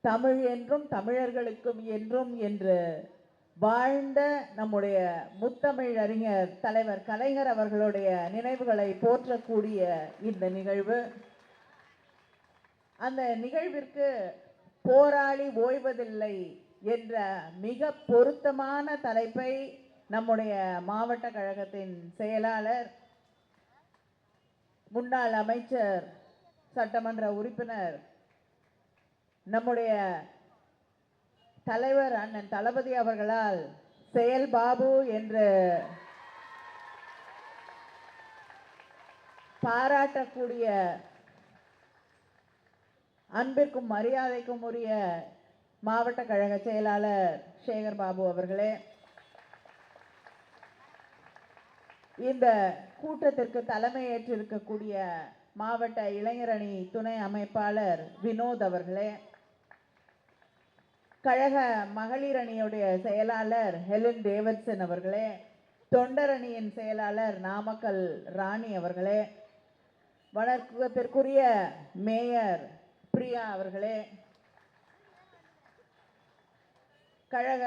தமிழ் என்றும் தமிழர்களுக்கும் என்றும் என்று வாழ்ந்த நம்முடைய முத்தமிழ் அறிஞர் தலைவர் கலைஞர் அவர்களுடைய நினைவுகளை போற்றக்கூடிய இந்த நிகழ்வு, அந்த நிகழ்விற்கு போராளி ஓய்வதில்லை என்ற மிக பொருத்தமான தலைப்பை நம்முடைய மாவட்ட கழகத்தின் செயலாளர், முன்னாள் அமைச்சர், சட்டமன்ற உறுப்பினர், நம்முடைய தலைவர் அண்ணன் தளபதி அவர்களால் செயல் பாபு என்று பாராட்டக்கூடிய அன்பிற்கும் மரியாதைக்கும் உரிய மாவட்ட கழக செயலாளர் சேகர் பாபு அவர்களே, இந்த கூட்டத்திற்கு தலைமையேற்றிருக்கக்கூடிய மாவட்ட இளைஞரணி துணை அமைப்பாளர் வினோத் அவர்களே, கழக மகளிர் அணியுடைய செயலாளர் ஹெலன் டேவிட்சன் அவர்களே, தொண்டரணியின் செயலாளர் நாமக்கல் ராணி அவர்களே, வணக்கத்திற்குரிய மேயர் பிரியா அவர்களே, கழக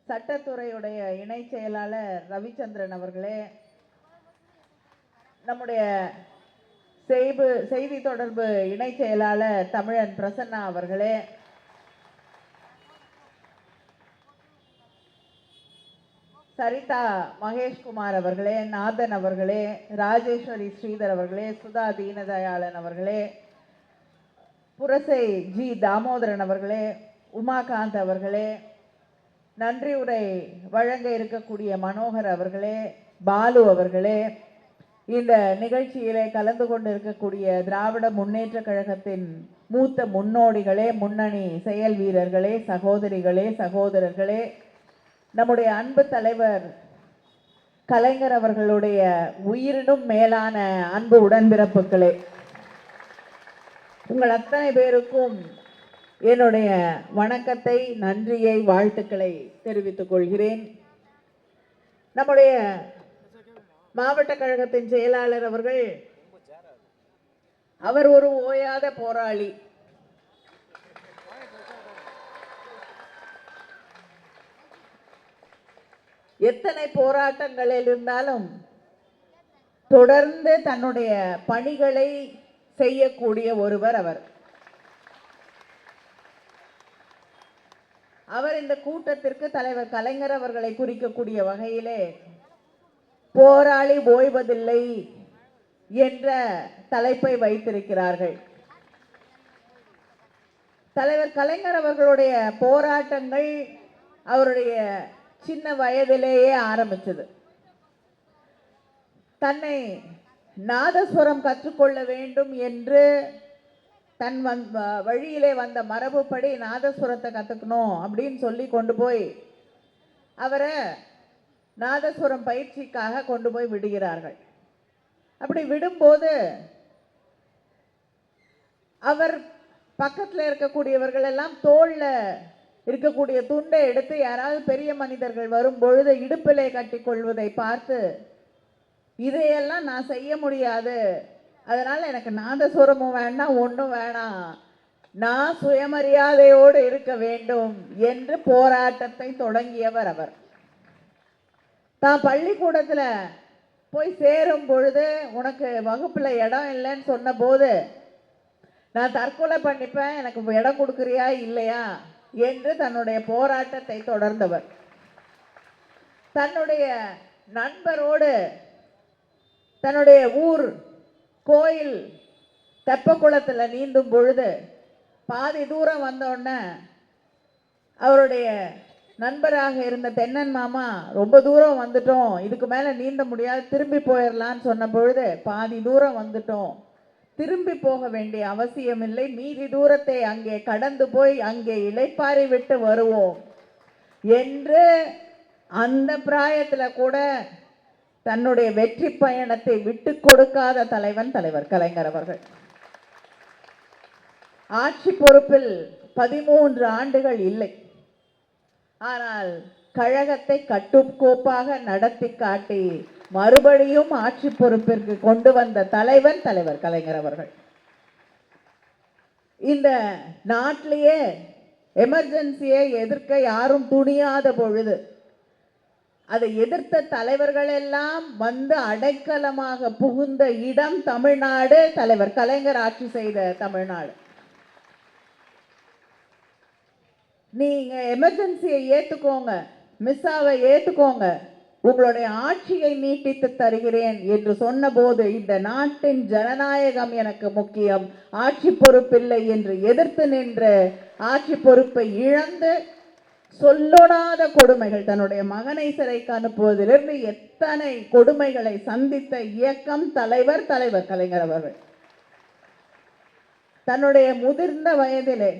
சட்டத்துறையுடைய இணை செயலாளர் ரவிச்சந்திரன் அவர்களே, நம்முடைய செய்தி தொடர்பு இணை செயலாளர் தமிழன் பிரசன்னா அவர்களே, சரிதா மகேஷ்குமார் அவர்களே, நாதன் அவர்களே, ராஜேஸ்வரி ஸ்ரீதர் அவர்களே, சுதா தீனதயாளன் அவர்களே, புரசை ஜி தாமோதரன் அவர்களே, உமாகாந்த் அவர்களே, நன்றி உரை வழங்க இருக்கக்கூடிய மனோகர் அவர்களே, பாலு அவர்களே, இந்த நிகழ்ச்சியிலே கலந்து கொண்டு இருக்கக்கூடிய திராவிட முன்னேற்ற கழகத்தின் மூத்த முன்னோடிகளே, முன்னணி செயல் வீரர்களே, சகோதரிகளே, சகோதரர்களே, நம்முடைய அன்பு தலைவர் கலைஞர் அவர்களுடைய உயிரினும் மேலான அன்பு உடன்பிறப்புகளே, உங்கள் அத்தனை பேருக்கும் என்னுடைய வணக்கத்தை, நன்றியை, வாழ்த்துக்களை தெரிவித்துக் கொள்கிறேன். நம்முடைய மாவட்ட கழகத்தின் செயலாளர் அவர்கள், அவர் ஒரு ஓயாத போராளி. எத்தனை போராட்டங்களில் இருந்தாலும் தொடர்ந்து தன்னுடைய பணிகளை செய்யக்கூடிய ஒருவர் அவர். அவர் இந்த கூட்டத்திற்கு தலைவர் கலைஞர் அவர்களை குறிக்கக்கூடிய வகையிலே போராளி ஓய்வதில்லை என்ற தலைப்பை வைத்திருக்கிறார்கள். தலைவர் கலைஞர் அவர்களுடைய போராட்டங்கள் அவருடைய சின்ன வயதிலேயே ஆரம்பிச்சது. தன்னை நாதஸ்வரம் கற்றுக்கொள்ள வேண்டும் என்று தன் வழியிலே வந்த மரபுப்படி நாதஸ்வரத்தை கற்றுக்கணும் அப்படின்னு சொல்லி கொண்டு போய் அவரை நாதஸ்வரம் பயிற்சிக்காக கொண்டு போய் விடுகிறார்கள். அப்படி விடும்போது அவர் பக்கத்தில் இருக்கக்கூடியவர்கள் எல்லாம் தோல்ல இருக்கக்கூடிய துண்டை எடுத்து யாராவது பெரிய மனிதர்கள் வரும் பொழுது இடுப்பிலே கட்டி கொள்வதை பார்த்து, இதையெல்லாம் நான் செய்ய முடியாது, அதனால எனக்கு நாதஸ்வரமும் வேண்டாம், ஒன்றும் வேணாம், நான் சுயமரியாதையோடு இருக்க வேண்டும் என்று போராட்டத்தை தொடங்கியவர் அவர். தான் பள்ளிக்கூடத்தில் போய் சேரும் பொழுது உனக்கு வகுப்பில் இடம் இல்லைன்னு சொன்ன போது, நான் தற்கொலை பண்ணிப்பேன், எனக்கு இடம் கொடுக்குறியா இல்லையா என்று தன்னுடைய போராட்டத்தை தொடர்ந்தவர். தன்னுடைய நண்பரோடு தன்னுடைய ஊர் கோயில் தெப்பக்குளத்தில் நீந்தும் பொழுது பாதி தூரம் வந்தோடனே அவருடைய நண்பராக இருந்த தென்னன் மாமா, ரொம்ப தூரம் வந்துட்டோம், இதுக்கு மேலே நீந்த முடியாது, திரும்பி போயிடலான்னு சொன்ன பொழுது, பாதி தூரம் வந்துட்டோம், திரும்பி போக வேண்டிய அவசியமில்லை, மீதி தூரத்தை அங்கே கடந்து போய் அங்கே இளைப்பாரி விட்டு வருவோம் என்று அந்த பிராயத்தில் கூட தன்னுடைய வெற்றி பயணத்தை விட்டு கொடுக்காத தலைவன் தலைவர் கலைஞர் அவர்கள். ஆட்சி பொறுப்பில் 13 ஆண்டுகள் இல்லை, ஆனால் கழகத்தை கட்டுக்கோப்பாக நடத்தி காட்டி மறுபடியும் ஆட்சி பொறுப்பிற்கு கொண்டு வந்த தலைவர் கலைஞர் அவர்கள். இந்த நாட்டிலேயே எமர்ஜென்சியை எதிர்க்க யாரும் துணியாத பொழுது அதை எதிர்த்த தலைவர்கள் எல்லாம் வந்து அடைக்கலமாக புகுந்த இடம் தமிழ்நாடு. தலைவர் கலைஞர் ஆட்சி செய்த தமிழ்நாடு. நீங்க எமர்ஜென்சியை ஏத்துக்கோங்க, மிஸ்ஸாவை ஏத்துக்கோங்க, உங்களுடைய ஆட்சியை நீட்டித்து தருகிறேன் என்று சொன்னபோது இந்த நாட்டின் ஜனநாயகம் எனக்கு முக்கியம், ஆட்சி பொறுப்பில்லை என்று எதிர்த்து நின்று ஆட்சி பொறுப்பை இழந்து சொல்லொடாத கொடுமைகள், தன்னுடைய மகனை சிறைக்கு அனுப்புவதிலிருந்து எத்தனை கொடுமைகளை சந்தித்த இயக்கம் தலைவர் கலைஞர் அவர்கள். தன்னுடைய முதிர்ந்த வயதிலே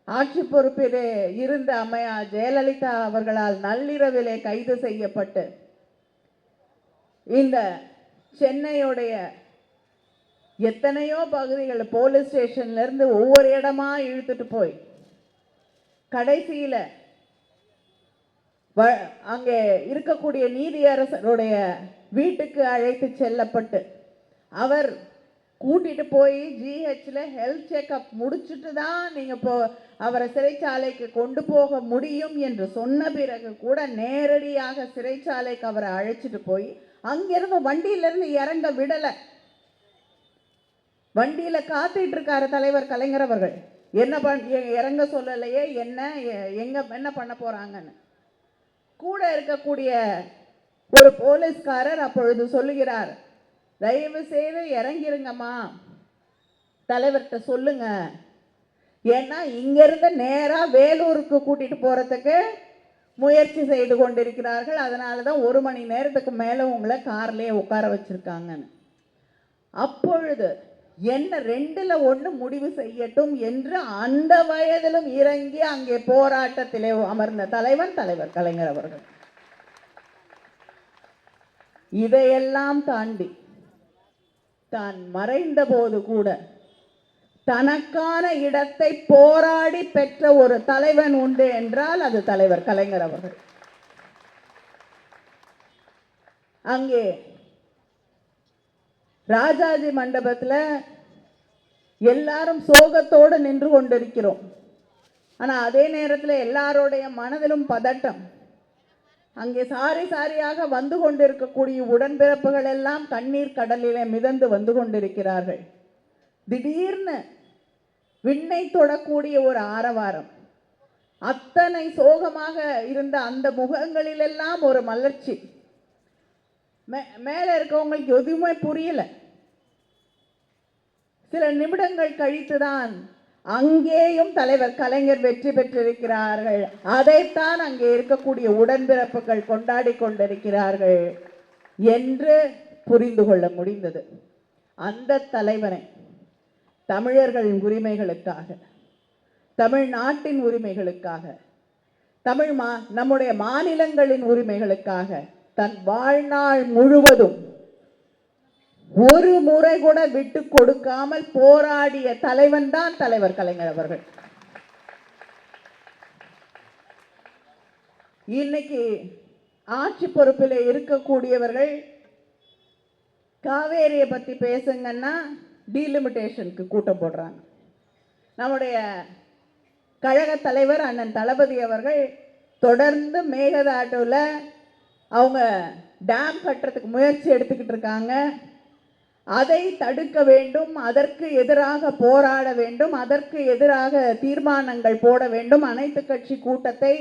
ஆட்சி பொறுப்பிலே இருந்த அம்மையார் ஜெயலலிதா அவர்களால் நள்ளிரவிலே கைது செய்யப்பட்டு இந்த சென்னையுடைய எத்தனையோ பகுதிகள் போலீஸ் ஸ்டேஷன்ல இருந்து ஒவ்வொரு இடமா இழுத்துட்டு போய் கடைசியில அங்கே இருக்கக்கூடிய நீதியரசருடைய வீட்டுக்கு அழைத்து செல்லப்பட்டு அவர் கூட்டிட்டு போய் ஜிஹெச்ல ஹெல்த் செக்அப் முடிச்சுட்டு தான் நீங்க அவரை சிறைச்சாலைக்கு கொண்டு போக முடியும் என்று சொன்ன பிறகு கூட நேரடியாக சிறைச்சாலைக்கு அவரை அழைச்சிட்டு போய் அங்கிருந்து வண்டியிலிருந்து இறங்க விடல. வண்டியில காத்துட்டு இருக்காரு தலைவர் கலைஞர் அவர்கள். என்ன இறங்க சொல்லலையே, என்ன பண்ண போறாங்கன்னு. கூட இருக்கக்கூடிய ஒரு போலீஸ்காரர் அப்பொழுது சொல்லுகிறார், தயவு செய்து இறங்கிருங்கம்மா, தலைவர்கிட்ட சொல்லுங்க, ஏன்னா இங்கிருந்து நேரா வேலூருக்கு கூட்டிட்டு போறதுக்கு முயற்சி செய்து கொண்டிருக்கிறார்கள், அதனாலதான் 1 மணி நேரத்துக்கு மேல உங்களை கார்லயே உட்கார வச்சிருக்காங்கன்னு. அப்பொழுது என்ன 2ல் 1 முடிவு செய்யட்டும் என்று அந்த வயதிலும் இறங்கி அங்கே போராட்டத்திலே அமர்ந்த தலைவர் கலைஞர் அவர்கள். இதையெல்லாம் தாண்டி தான் மறைந்த போது கூட தனக்கான இடத்தை போராடி பெற்ற ஒரு தலைவன் உண்டு என்றால் அது தலைவர் கலைஞர் அவர்கள். அங்கே ராஜாஜி மண்டபத்தில் எல்லாரும் சோகத்தோடு நின்று கொண்டிருக்கிறோம். ஆனால் அதே நேரத்தில் எல்லாருடைய மனதிலும் பதட்டம். அங்கே சாரியாக வந்து கொண்டிருக்கக்கூடிய உடன்பிறப்புகள் எல்லாம் கண்ணீர் கடலிலே மிதந்து வந்து கொண்டிருக்கிறார்கள். திடீர்னு விண்ணை தொடக்கூடிய ஒரு ஆரவாரம், அத்தனை சோகமாக இருந்த அந்த முகங்களிலெல்லாம் ஒரு மலர்ச்சி. மேல இருக்கவங்களுக்கு எதுவுமே புரியல. சில நிமிடங்கள் கழித்துதான் அங்கேயும் தலைவர் கலைஞர் வெற்றி பெற்றிருக்கிறார்கள், அதைத்தான் அங்கே இருக்கக்கூடிய உடன்பிறப்புகள் கொண்டாடி கொண்டிருக்கிறார்கள் என்று புரிந்து கொள்ள முடிந்தது. அந்த தலைவனை தமிழர்களின் உரிமைகளுக்காக, தமிழ்நாட்டின் உரிமைகளுக்காக, நம்முடைய மாநிலங்களின் உரிமைகளுக்காக தன் வாழ்நாள் முழுவதும் ஒரு முறை கூட விட்டு கொடுக்காமல் போராடிய தலைவன் தான் தலைவர் கலைஞர் அவர்கள். இன்னைக்கு ஆட்சி பொறுப்பில் இருக்கக்கூடியவர்கள் காவேரியை பத்தி பேசுங்கன்னா டீலிமிட்டேஷனுக்கு கூட்டம் போடுறாங்க. நம்முடைய கழக தலைவர் அண்ணன் தளபதி அவர்கள் தொடர்ந்து மேகதாட்டுல அவங்க டேம் கட்டுறதுக்கு முயற்சி எடுத்துக்கிட்டு இருக்காங்க. அதை தடுக்க வேண்டும், அதற்கு எதிராக போராட வேண்டும், அதற்கு எதிராக தீர்மானங்கள் போட வேண்டும். அனைத்து கட்சி கூட்டத்தை,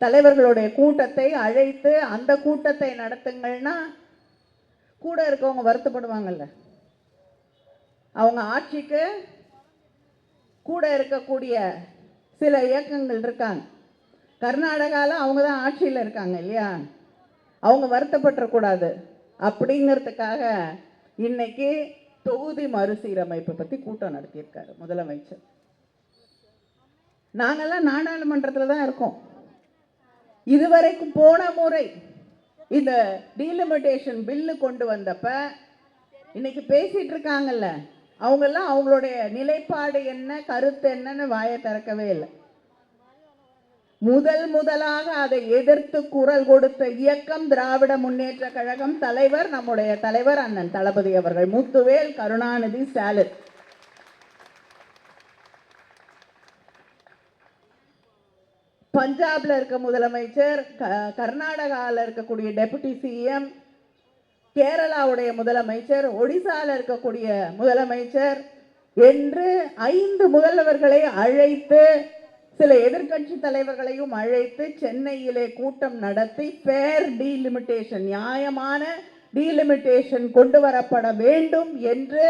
தலைவர்களுடைய கூட்டத்தை அழைத்து அந்த கூட்டத்தை நடத்துங்கள்னா கூட இருக்கவங்க வருத்தப்படுவாங்கல்ல. அவங்க ஆட்சிக்கு கூட இருக்கக்கூடிய சில இயக்கங்கள் இருக்காங்க. கர்நாடகாவில் அவங்க தான் ஆட்சியில் இருக்காங்க இல்லையா, அவங்க வருத்தப்பட்டுறக்கூடாது அப்படிங்கிறதுக்காக இன்னைக்கு தொகுதி மறுசீரமைப்பை பற்றி கூட்டம் நடத்தியிருக்காரு முதலமைச்சர். நாங்கெல்லாம் நாடாளுமன்றத்தில் தான் இருக்கோம். இதுவரைக்கும் போன முறை இந்த டீலிமிட்டேஷன் பில்லு கொண்டு வந்தப்ப இன்னைக்கு பேசிட்டு இருக்காங்கல்ல, அவங்கெல்லாம் அவங்களுடைய நிலைப்பாடு என்ன, கருத்து என்னன்னு வாயை திறக்கவே இல்லை. முதலாக அதை எதிர்த்து குரல் கொடுத்த இயக்கம் திராவிட முன்னேற்ற கழகம், தலைவர் நம்முடைய தலைவர் அண்ணன் தளபதி அவர்கள், முத்துவேல் கருணாநிதி ஸ்டாலின். பஞ்சாப்ல இருக்க முதலமைச்சர், கர்நாடகாவில் இருக்கக்கூடிய டெபுட்டி சிஎம், கேரளாவுடைய முதலமைச்சர், ஒடிசால இருக்கக்கூடிய முதலமைச்சர் என்று 5 முதல்வர்களை அழைத்து, சில எதிர்கட்சி தலைவர்களையும் அழைத்து சென்னையிலே கூட்டம் நடத்தி ஃபேர் டீலிமிட்டேஷன், நியாயமான டீலிமிட்டேஷன் கொண்டு வரப்பட வேண்டும் என்று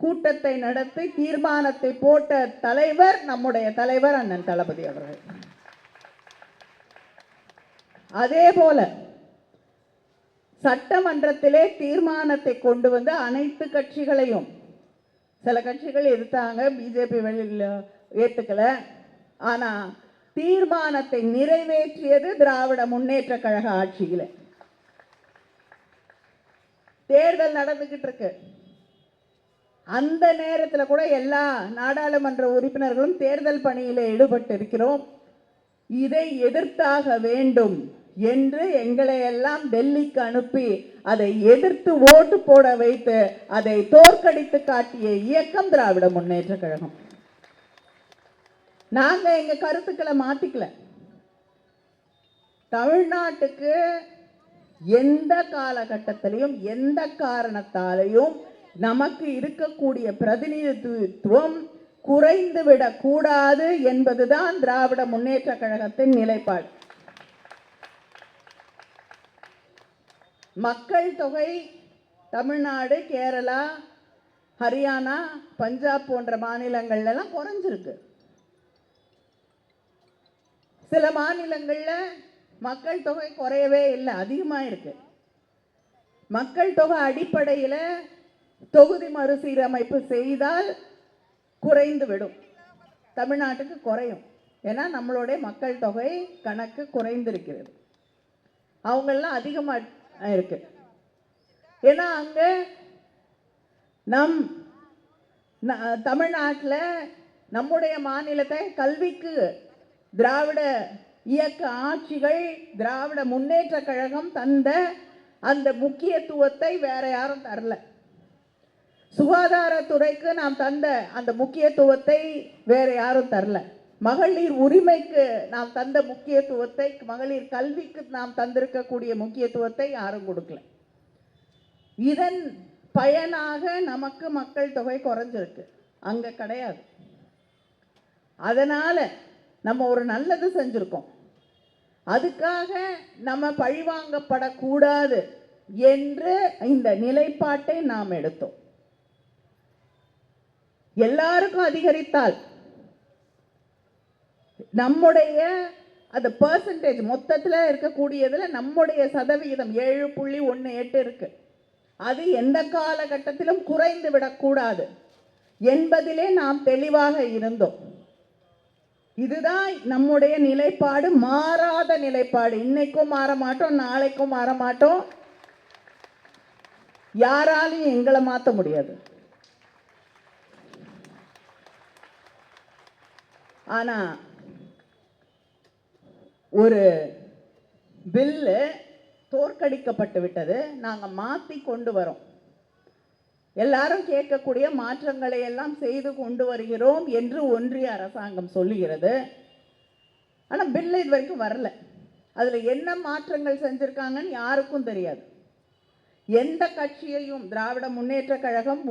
கூட்டத்தை நடத்தி தீர்மானத்தை போட்ட தலைவர் நம்முடைய தலைவர் அண்ணன் தளபதி அவர்கள். அதே போல சட்டமன்றத்திலே தீர்மானத்தை கொண்டு வந்து அனைத்து கட்சிகளையும், சில கட்சிகள் எதிர்த்தாங்க, பிஜேபி வெளியில் ஏற்றுக்கல, ஆனா தீர்மானத்தை நிறைவேற்றியது திராவிட முன்னேற்ற கழக ஆட்சியில். தேர்தல் நடந்துகிட்டு இருக்கு, அந்த நேரத்தில் கூட எல்லா நாடாளுமன்ற உறுப்பினர்களும் தேர்தல் பணியில் ஈடுபட்டு இருக்கிறோம். இதை எதிர்த்தாக வேண்டும் என்று எங்களை எல்லாம் டெல்லிக்கு அனுப்பி அதை எதிர்த்து ஓட்டு போட வைத்து அதை தோற்கடித்து காட்டிய இயக்கம் திராவிட முன்னேற்ற கழகம். நாங்க எங்க கருத்துக்களை மாத்திக்கல. தமிழ்நாட்டுக்கு எந்த காலகட்டத்திலையும் எந்த காரணத்தாலையும் நமக்கு இருக்கக்கூடிய பிரதிநிதித்துவம் குறைந்துவிடக் கூடாது என்பதுதான் திராவிட முன்னேற்ற கழகத்தின் நிலைப்பாடு. மக்கள் தொகை தமிழ்நாடு, கேரளா, ஹரியானா, பஞ்சாப் போன்ற மாநிலங்கள்ல எல்லாம் குறைஞ்சிருக்கு. சில மாநிலங்கள்ல மக்கள் தொகை குறையவே இல்லை, அதிகமாக இருக்கு. மக்கள் தொகை அடிப்படையில் தொகுதி மறுசீரமைப்பு செய்தால் குறைந்து விடும். தமிழ்நாட்டுக்கு குறையும், ஏன்னா நம்மளுடைய மக்கள் தொகை கணக்கு குறைந்திருக்கிறது. அவங்கெல்லாம் அதிகமாக இருக்கு. ஏன்னா அங்க நம் தமிழ்நாட்டில் நம்முடைய மாநிலத்தை கல்விக்கு திராவிட இயக்க ஆட்சிகள், திராவிட முன்னேற்ற கழகம் தந்த அந்த முக்கியத்துவத்தை வேற யாரும் தரல. சுகாதாரத்துறைக்கு நாம் தந்த அந்த முக்கியத்துவத்தை வேற யாரும் தரல. மகளிர் உரிமைக்கு நாம் தந்த முக்கியத்துவத்தை, மகளிர் கல்விக்கு நாம் தந்திருக்கக்கூடிய முக்கியத்துவத்தை யாரும் கொடுக்கல. இதன் பயனாக நமக்கு மக்கள் தொகை குறைஞ்சிருக்கு, அங்க கிடையாது. அதனால நம்ம ஒரு நல்லது செஞ்சிருக்கோம், அதுக்காக நம்ம பழிவாங்கப்படக்கூடாது என்று இந்த நிலைப்பாட்டை நாம் எடுத்தோம். எல்லாருக்கும் அதிகரித்தால் நம்முடைய அந்த பெர்சன்டேஜ் மொத்தத்தில் இருக்கக்கூடியதுல நம்முடைய சதவிகிதம் 7.18 இருக்கு. அது எந்த காலகட்டத்திலும் குறைந்து விடக்கூடாது என்பதிலே நாம் தெளிவாக இருந்தோம். இதுதான் நம்முடைய நிலைப்பாடு, மாறாத நிலைப்பாடு. இன்னைக்கும் மாற மாட்டோம், நாளைக்கும் மாற மாட்டோம். யாராலையும் எங்களை மாற்ற முடியாது. ஆனா ஒரு பில்லு தோற்கடிக்கப்பட்டு விட்டது, நாங்க மாத்தி கொண்டு வரோம். எல்லாரும் கேட்கக்கூடிய மாற்றங்களை எல்லாம் செய்து கொண்டு வருகிறோம் என்று ஒன்றிய அரசாங்கம் சொல்லுகிறது. ஆனா பில் இது வரைக்கும் வரல. அதுல என்ன மாற்றங்கள் செஞ்சிருக்காங்கன்னு யாருக்கும் தெரியாது. எந்த கட்சியையும், திராவிட முன்னேற்ற கழகம்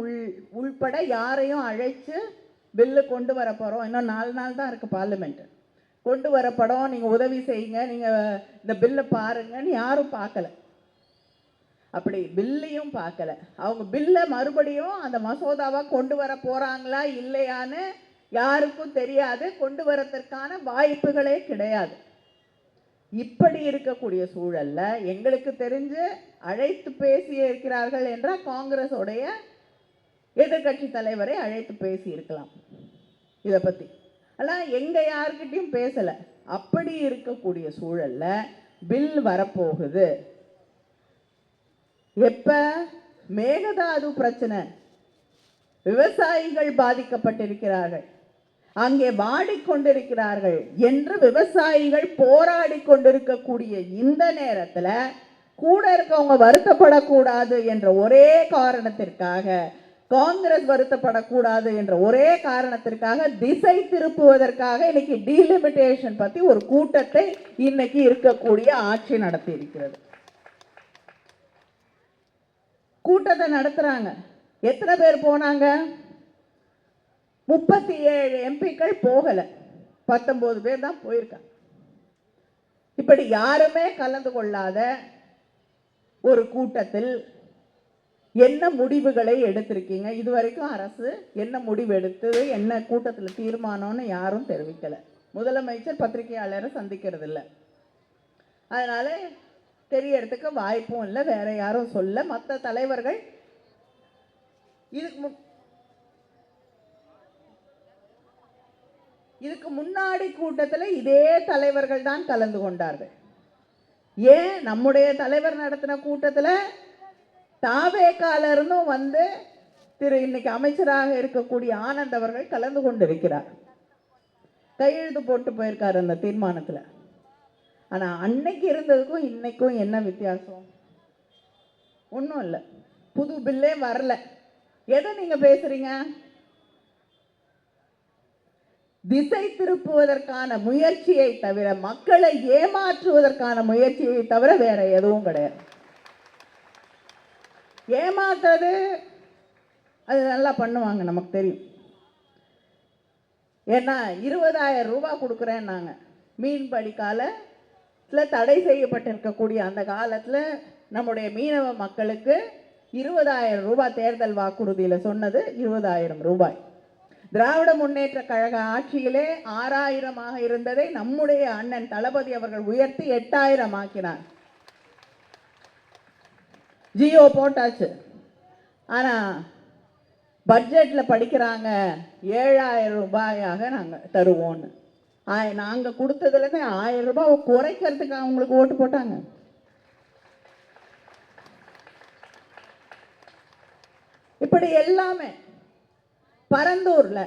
உள்பட யாரையும் அழைச்சு பில்லு கொண்டு வர போறோம், இன்னும் 4 நாள் தான் இருக்கு பார்லிமெண்ட், கொண்டு வரப்படும், நீங்க உதவி செய்யுங்க, நீங்க இந்த பில்லை பாருங்கன்னு யாரும் பார்க்கல. அப்படி பில்லையும் பார்க்கல. அவங்க பில்லை மறுபடியும் அந்த மசோதாவை கொண்டு வர போறாங்களா இல்லையான்னு யாருக்கும் தெரியாது. கொண்டு வரதற்கான வாய்ப்புகளே கிடையாது. இப்படி இருக்கக்கூடிய சூழல்ல எங்களுக்கு தெரிஞ்சு அழைத்து பேசி இருக்கிறார்கள் என்றால் காங்கிரஸோடைய எதிர்கட்சி தலைவரை அழைத்து பேசி இருக்கலாம் இதை பத்தி. ஆனால் எங்க யாருக்கிட்டையும் பேசல. அப்படி இருக்கக்கூடிய சூழல்ல பில் வரப்போகுது. எப்ப மேகதாது பிரச்சனை, விவசாயிகள் பாதிக்கப்பட்டிருக்கிறார்கள், அங்கே வாடிக்கொண்டிருக்கிறார்கள் என்று விவசாயிகள் போராடி கொண்டிருக்கக்கூடிய இந்த நேரத்தில் கூட இருக்கவங்க வருத்தப்படக்கூடாது என்ற ஒரே காரணத்திற்காக காங்கிரஸ் வருத்தப்படக்கூடாது என்ற ஒரே காரணத்திற்காக திசை திருப்புவதற்காக இன்னைக்கு டீலிமிட்டேஷன் பத்தி ஒரு கூட்டத்தை இன்னைக்கு இருக்கக்கூடிய ஆட்சி நடத்தி இருக்கிறது. கூட்டத்தை நடத்துறாங்க. எத்தனை பேர் போனாங்க? 37 எம்பிக்கள் போகல, 19 பேர் தான் போயிருக்காங்க. இப்படி யாருமே கலந்து கொள்ளாத ஒரு கூட்டத்தில் என்ன முடிவுகளை எடுத்திருக்கீங்க? இதுவரைக்கும் அரசு என்ன முடிவு எடுத்தது, என்ன கூட்டத்தில் தீர்மானம்னு யாரும் தெரிவிக்கல. முதலமைச்சர் பத்திரிகையாளரை சந்திக்கிறது இல்லை, அதனால தெரியறதுக்கு வாய்ப்பும் இல்லை, வேற யாரும் சொல்ல. மற்ற தலைவர்கள் இதுக்கு முன்னாடி கூட்டத்தில் இதே தலைவர்கள் தான் கலந்து கொண்டார்கள். ஏன் நம்முடைய தலைவர் நடத்தின கூட்டத்தில் தாவேக்கால இருந்தும் வந்து இன்னைக்கு அமைச்சராக இருக்கக்கூடிய ஆனந்த் அவர்கள் கலந்து கொண்டிருக்கிறார், கையெழுத்து போட்டு போயிருக்காரு அந்த தீர்மானத்தில். ஆனா அன்னைக்கு இருந்ததுக்கும் இன்னைக்கும் என்ன வித்தியாசம்? ஒன்றும் இல்லை, புது பில்லே வரல. எதை நீங்க பேசுறீங்க? திசை திருப்புவதற்கான முயற்சியை தவிர, மக்களை ஏமாற்றுவதற்கான முயற்சியை தவிர வேற எதுவும் கிடையாது. ஏமாத்துறது அது நல்லா பண்ணுவாங்க, நமக்கு தெரியும். ஏன்னா 20,000 ரூபாய் கொடுக்குறேன்னாங்க. மீன்பிடி காலத்தில் தடை செய்யப்பட்டிருக்கக்கூடிய அந்த காலத்தில் நம்முடைய மீனவ மக்களுக்கு 20,000 ரூபாய் தேர்தல் வாக்குறுதியில் சொன்னது 20,000 ரூபாய். திராவிட முன்னேற்ற கழக ஆட்சியிலே 6,000 இருந்ததை நம்முடைய அண்ணன் தளபதி அவர்கள் உயர்த்தி 8,000 ஆக்கினார். ஜியோ போட்டாச்சு. ஆனா பட்ஜெட்ல படிக்கிறாங்க 7,000 ரூபாயாக நாங்க தருவோம்னு. நாங்க கொடுத்ததுல இருந்து 1,000 ரூபாய் குறைக்கிறதுக்கு அவங்களுக்கு ஓட்டு போட்டாங்க. இப்படி எல்லாமே பரந்தூர்ல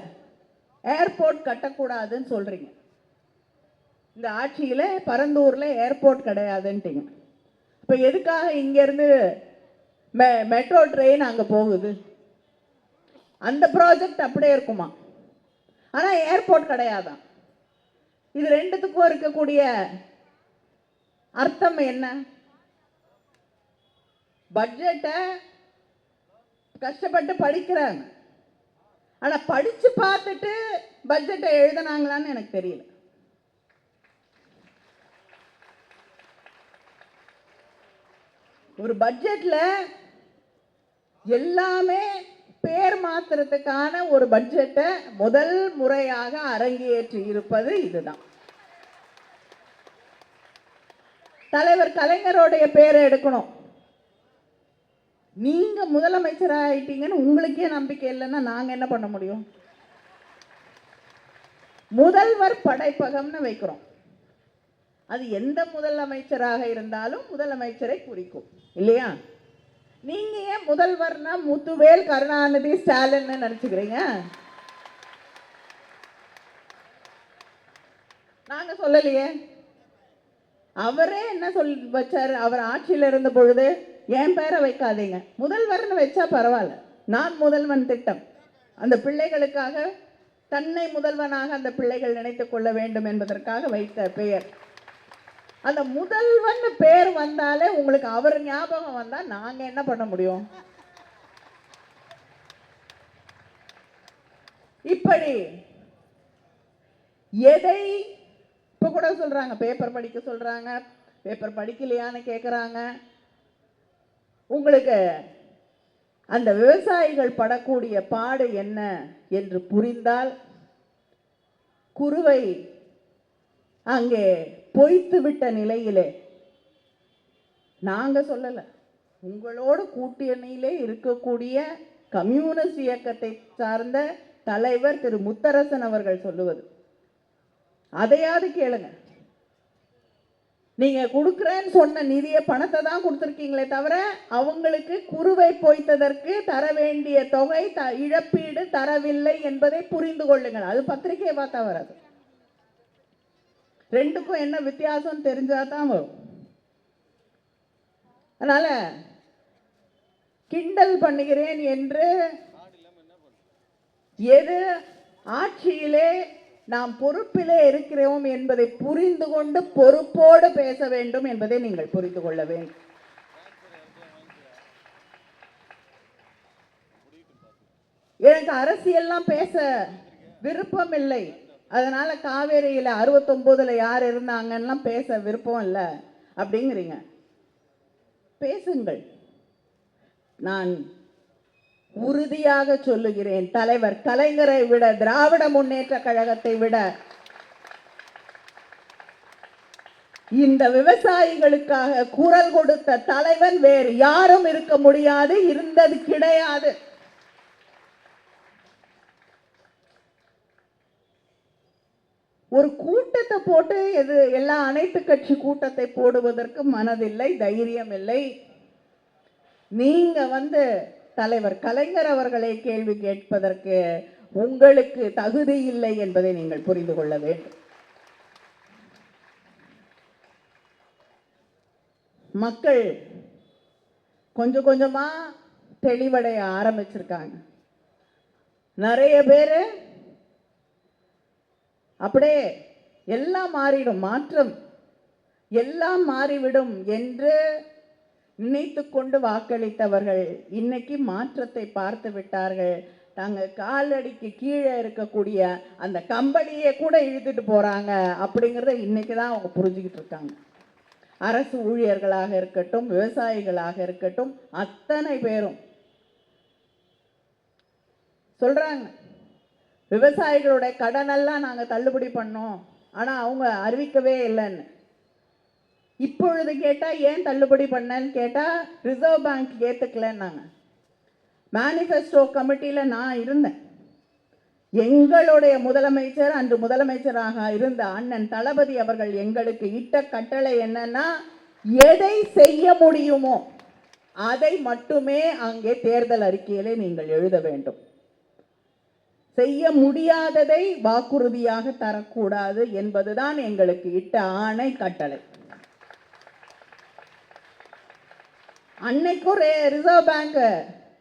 ஏர்போர்ட் கட்டக்கூடாதுன்னு சொல்றீங்க. இந்த ஆட்சியில பரந்தூர்ல ஏர்போர்ட் கிடையாதுன்ட்டீங்க. இப்ப எதுக்காக இங்க இருந்து மெட்ரோ ட்ரெயின் அங்க போகுது? அந்த ப்ராஜெக்ட் அப்படியே இருக்குமா, ஆனா ஏர்போர்ட் கிடையாதான். இது ரெண்டுத்துக்கும் இருக்கக்கூடிய அர்த்தம் என்ன? பட்ஜெட்டை கஷ்டப்பட்டு படிக்கிறாங்க, ஆனா படிச்சு பார்த்துட்டு பட்ஜெட்டை எழுதினாங்களான்னு எனக்கு தெரியல. ஒரு பட்ஜெட்ல எல்லாமே பேர் மாத்திரத்துக்கான ஒரு பட்ஜெட்டை முதல் முறையாக அரங்கேற்றி இருப்பது இதுதான். தலைவர் கலைஞருடைய பேரை எடுக்கணும். நீங்க முதலமைச்சர் ஆயிட்டீங்கன்னு உங்களுக்கே நம்பிக்கை இல்லைன்னா நாங்க என்ன பண்ண முடியும்? முதல்வர் படைப்பகம்னு வைக்கிறோம். அது எந்த முதலமைச்சராக இருந்தாலும் முதலமைச்சரை குறிக்கும் இல்லையா? நீங்க ஏன் முதல்வர்னா முத்துவேல் கருணாநிதி ஸ்டாலின் நினைச்சுக்கிறீங்க? நாங்க சொல்லலையே. அவரே என்ன சொல்லி வச்சாரு? அவர் ஆட்சியில் இருந்த பொழுது என் பேரை வைக்காதீங்க, முதல்வர்னு வச்சா பரவாயில்ல, நான் முதல்வன் திட்டம், அந்த பிள்ளைகளுக்காக தன்னை முதல்வனாக அந்த பிள்ளைகள் நினைத்துக் கொள்ள வேண்டும் என்பதற்காக வைத்த பெயர். அந்த முதல்வன் பேர் வந்தாலே உங்களுக்கு அவர் ஞாபகம் வந்தா நாங்க என்ன பண்ண முடியும்? இப்படி எதை இப்ப கூட சொல்றாங்க, பேப்பர் படிக்க சொல்றாங்க, பேப்பர் படிக்கலையான்னு கேட்குறாங்க. உங்களுக்கு அந்த விவசாயிகள் படக்கூடிய பாடு என்ன என்று புரிந்தால், குருவை அங்கே பொய்த்து விட்ட நிலையிலே, நாங்க சொல்லல, உங்களோடு கூட்டணியிலே இருக்கக்கூடிய கம்யூனிஸ்ட் இயக்கத்தை சார்ந்த தலைவர் திரு முத்தரசன் அவர்கள் சொல்லுவது, அதையாவது கேளுங்க. நீங்க கொடுக்குறேன்னு சொன்ன நிதிய பணத்தை தான் கொடுத்துருக்கீங்களே தவிர அவங்களுக்கு குருவை பொய்த்ததற்கு தர வேண்டிய தொகை இழப்பீடு தரவில்லை என்பதை புரிந்து கொள்ளுங்கள். அது பத்திரிகையை பார்த்தா வராது. ரெண்டுக்கும் என்ன வித்தியாசம் தெரிஞ்சாதான் வரும். அதனால கிண்டல் பண்ணுகிறேன் என்று எது ஆட்சியிலே நாம் பொறுப்பிலே இருக்கிறோம் என்பதை புரிந்து கொண்டு பொறுப்போடு பேச வேண்டும் என்பதை நீங்கள் புரிந்து கொள்ள வேண்டும். எனக்கு அரசியல்லாம் பேச விருப்பம் இல்லை. அதனால காவேரியில 69ல் யார் இருந்தாங்கன்னா பேச விருப்பம் இல்லை அப்படிங்கிறீங்க. பேசுங்கள். நான் உறுதியாக சொல்லுகிறேன், தலைவர் கலைஞரை விட, திராவிட முன்னேற்ற கழகத்தை விட இந்த விவசாயிகளுக்காக குரல் கொடுத்த தலைவன் வேறு யாரும் இருக்க முடியாது, இருந்தது கிடையாது. ஒரு கூட்டத்தை போட்டு எல்லா அனைத்து கட்சி கூட்டத்தை போடுவதற்கு மனதில்லை, தைரியம் இல்லை. நீங்க தலைவர் கலைஞர் அவர்களை கேள்வி கேட்பதற்கு உங்களுக்கு தகுதி இல்லை என்பதை நீங்கள் புரிந்து கொள்ள வேண்டும். மக்கள் கொஞ்சம் கொஞ்சமா தெளிவடைய ஆரம்பிச்சிருக்காங்க. நிறைய பேர் அப்படியே எல்லாம் மாறிடும், மாற்றம் எல்லாம் மாறிவிடும் என்று நினைத்து கொண்டு வாக்களித்தவர்கள் இன்னைக்கு மாற்றத்தை பார்த்து விட்டார்கள். தாங்க காலடிக்கு கீழே இருக்கக்கூடிய அந்த கம்பெனியை கூட இழுத்துட்டு போறாங்க அப்படிங்கிறத இன்னைக்கு தான் அவங்க புரிஞ்சுக்கிட்டு இருக்காங்க. அரசு ஊழியர்களாக இருக்கட்டும், விவசாயிகளாக இருக்கட்டும், அத்தனை பேரும் சொல்றாங்க, விவசாயிகளுடைய கடனெல்லாம் நாங்கள் தள்ளுபடி பண்ணோம், ஆனால் அவங்க அறிவிக்கவே இல்லைன்னு. இப்பொழுது கேட்டால் ஏன் தள்ளுபடி பண்ணேன்னு கேட்டால் ரிசர்வ் பேங்க் ஏற்றுக்கலன்னாங்க. மேனிஃபெஸ்டோ கமிட்டியில் நான் இருந்தேன். எங்களுடைய முதலமைச்சர், அன்று முதலமைச்சராக இருந்த அண்ணன் தளபதி அவர்கள் எங்களுக்கு இட்ட கட்டளை என்னன்னா, எதை செய்ய முடியுமோ அதை மட்டுமே அங்கே தேர்தல் அறிக்கையிலே நீங்கள் எழுத வேண்டும். செய்ய முடியாததை வாக்குறுதியாக தரக்கூடாது என்பதுதான் எங்களுக்கு இட்ட ஆணை, கட்டளை. அன்னைக்கும் ரிசர்வ் பேங்க்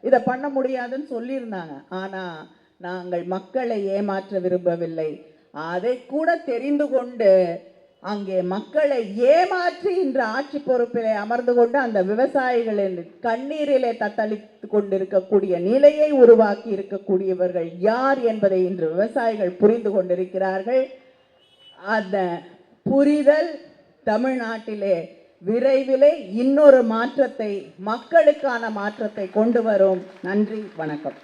இதை பண்ண முடியாதுன்னு சொல்லியிருந்தாங்க. ஆனா நாங்கள் மக்களை ஏமாற்ற விரும்பவில்லை. அதை கூட தெரிந்து கொண்டு அங்கே மக்களை ஏமாற்றி இன்று ஆட்சி பொறுப்பிலே அமர்ந்து கொண்டு அந்த விவசாயிகளின் கண்ணீரிலே தத்தளித்து கொண்டிருக்கக்கூடிய நிலையை உருவாக்கி இருக்கக்கூடியவர்கள் யார் என்பதை இன்று விவசாயிகள் புரிந்து கொண்டிருக்கிறார்கள். அந்த புரிதல் தமிழ்நாட்டிலே விரைவிலே இன்னொரு மாற்றத்தை, மக்களுக்கான மாற்றத்தை கொண்டு வரும். நன்றி, வணக்கம்.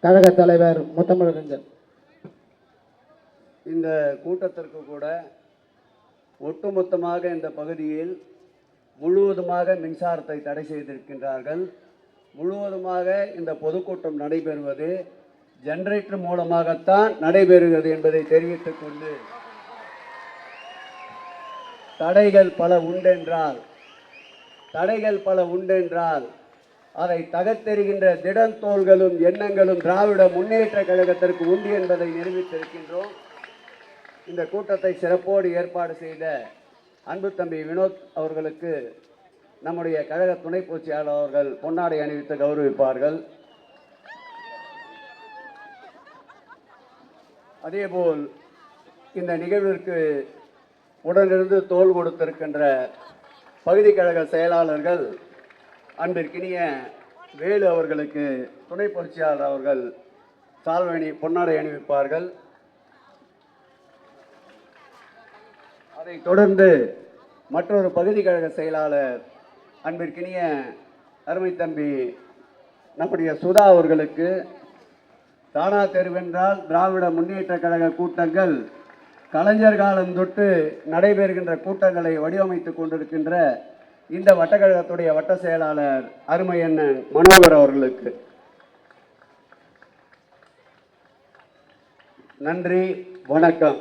கழக தலைவர் முத்தமிழறிஞர். இந்த கூட்டத்திற்கு கூட ஒட்டுமொத்தமாக இந்த பகுதியில் முழுவதுமாக மின்சாரத்தை தடை செய்திருக்கின்றார்கள். முழுவதுமாக இந்த பொதுக்கூட்டம் நடைபெறுவது ஜெனரேட்டர் மூலமாகத்தான் நடைபெறுகிறது என்பதை தெரிவித்துக் கொண்டு, தடைகள் பல உண்டென்றால் அதை தகர்த்தெறிகின்ற திடந்தோள்களும் எண்ணங்களும் திராவிட முன்னேற்ற கழகத்திற்கு உண்டு என்பதை நிரூபித்திருக்கின்றோம். இந்த கூட்டத்தை சிறப்போடு ஏற்பாடு செய்த அன்பு தம்பி வினோத் அவர்களுக்கு நம்முடைய கழக துணை பொதுச்செயலாளர் அவர்கள் பொன்னாடை அணிவித்து கௌரவிப்பார்கள். அதேபோல் இந்த நிகழ்விற்கு உடனிருந்து தோள் கொடுத்திருக்கின்ற பகுதி கழக செயலாளர்கள் அன்பிற்கினிய வேலு அவர்களுக்கு துணை பொதுச்செயலாளர் அவர்கள் சால்வணி பொன்னாடை அணிவிப்பார்கள். அதைத் தொடர்ந்து மற்றொரு பகுதி கழக செயலாளர் அன்பிற்கினிய அருமை தம்பி நம்முடைய சுதா அவர்களுக்கு தானா தெருவென்றால் திராவிட முன்னேற்ற கழக கூட்டங்கள் கலைஞர் காலம் தொட்டு நடைபெறுகின்ற கூட்டங்களை வடிவமைத்துக் கொண்டிருக்கின்ற இந்த வட்டக்கழகத்துடைய வட்ட செயலாளர் அருமை அண்ணன் மனோகர் அவர்களுக்கு நன்றி, வணக்கம்.